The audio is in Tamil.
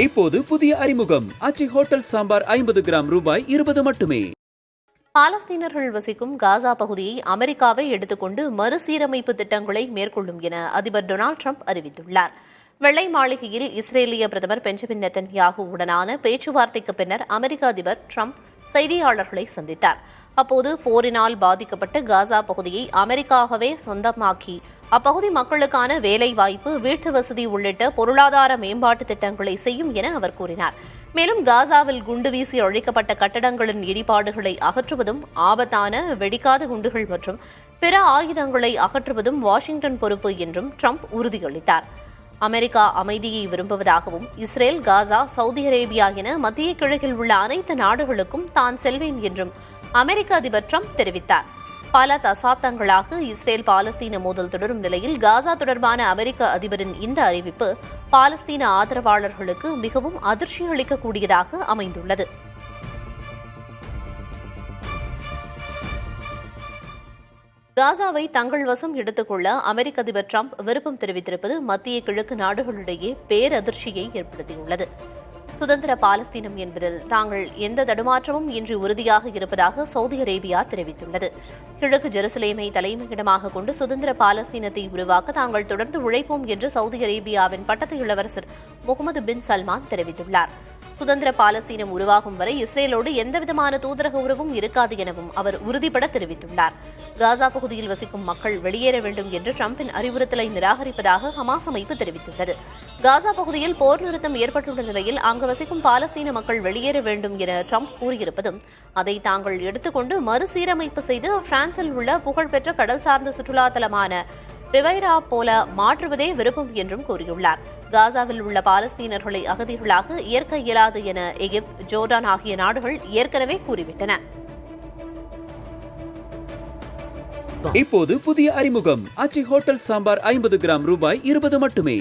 இப்போது புதிய அறிமுகம் அச்சி ஹோட்டல் சாம்பார் 50 கிராம் ரூபாய் 20 மட்டுமே. பாலஸ்தீனர்கள் வசிக்கும் காசா பகுதியை அமெரிக்காவை எடுத்துக்கொண்டு மறுசீரமைப்பு திட்டங்களை மேற்கொள்ளும் என அதிபர் டொனால்டு டிரம்ப் அறிவித்துள்ளார். வெள்ளை மாளிகையில் இஸ்ரேலிய பிரதமர் பெஞ்சமின் நெத்தன்யாகு உடனான பேச்சுவார்த்தைக்கு பின்னர் அமெரிக்க அதிபர் டிரம்ப் செய்தியாளர்களை சந்தித்தார். அப்போது போரினால் பாதிக்கப்பட்ட காசா பகுதியை அமெரிக்காவே சொந்தமாக்கி அப்பகுதி மக்களுக்கான வேலைவாய்ப்பு, வீட்டு வசதி உள்ளிட்ட பொருளாதார மேம்பாட்டு திட்டங்களை செய்யும் என அவர் கூறினார். மேலும் காசாவில் குண்டு வீசி அழிக்கப்பட்ட கட்டடங்களின் இடிபாடுகளை அகற்றுவதும், ஆபத்தான வெடிக்காத குண்டுகள் மற்றும் பிற ஆயுதங்களை அகற்றுவதும் வாஷிங்டன் பொறுப்பு என்றும் டிரம்ப் உறுதியளித்தார். அமெரிக்கா அமைதியை விரும்புவதாகவும், இஸ்ரேல், காசா, சவுதி அரேபியா என மத்திய கிழக்கில் உள்ள அனைத்து நாடுகளுக்கும் தான் செல்வேன் என்றும் அமெரிக்க அதிபர் டிரம்ப் தெரிவித்தார். பல தசாப்தங்களாக இஸ்ரேல் பாலஸ்தீன மோதல் தொடரும் நிலையில் காசா தொடர்பான அமெரிக்க அதிபரின் இந்த அறிவிப்பு பாலஸ்தீன ஆதரவாளர்களுக்கு மிகவும் அதிர்ச்சி அளிக்கக்கூடியதாக அமைந்துள்ளது. காசாவை தங்கள் வசம் எடுத்துக்கொள்ள அமெரிக்க அதிபர் டிரம்ப் விருப்பம் தெரிவித்திருப்பது மத்திய கிழக்கு நாடுகளிடையே பேரதிர்ச்சியை ஏற்படுத்தியுள்ளது. சுதந்திர பாலஸ்தீனம் என்பதில் தாங்கள் எந்த தடுமாற்றமும் இன்றி உறுதியாக இருப்பதாக சவுதி அரேபியா தெரிவித்துள்ளது. கிழக்கு ஜெருசலேமை தலைமையிடமாக கொண்டு சுதந்திர பாலஸ்தீனத்தை உருவாக்க தாங்கள் தொடர்ந்து உழைப்போம் என்று சவுதி அரேபியாவின் பட்டத்து இளவரசர் முகமது பின் சல்மான் தெரிவித்துள்ளார். சுதந்திர பாலஸ்தீனம் உருவாகும் வரை இஸ்ரேலோடு எந்தவிதமான தூதரக உறவும் இருக்காது எனவும் அவர் உறுதிபட தெரிவித்துள்ளார். காசா பகுதியில் வசிக்கும் மக்கள் வெளியேற வேண்டும் என்று டிரம்பின் அறிவுறுத்தலை நிராகரிப்பதாக ஹமாஸ் அமைப்பு தெரிவித்துள்ளது. காசா பகுதியில் போர் நிறுத்தம் ஏற்பட்டுள்ள நிலையில் அங்கு வசிக்கும் பாலஸ்தீன மக்கள் வெளியேற வேண்டும் என டிரம்ப் கூறியிருப்பதும், அதை தாங்கள் எடுத்துக்கொண்டு மறுசீரமைப்பு செய்து பிரான்சில் உள்ள புகழ்பெற்ற கடல் சார்ந்த சுற்றுலா தலமான ரிவைரா போல மாற்றுவதே விருப்பம் என்றும் கூறியுள்ளார். காசாவில் உள்ள பாலஸ்தீனர்களை அகதிகளாக ஏற்க இயலாது என எகிப்து, ஜோர்டான் ஆகிய நாடுகள் ஏற்கனவே கூறிவிட்டன. இப்போது புதிய அறிமுகம் அச்சி ஹோட்டல் சாம்பார் 50 கிராம் ரூபாய் 20 மட்டுமே.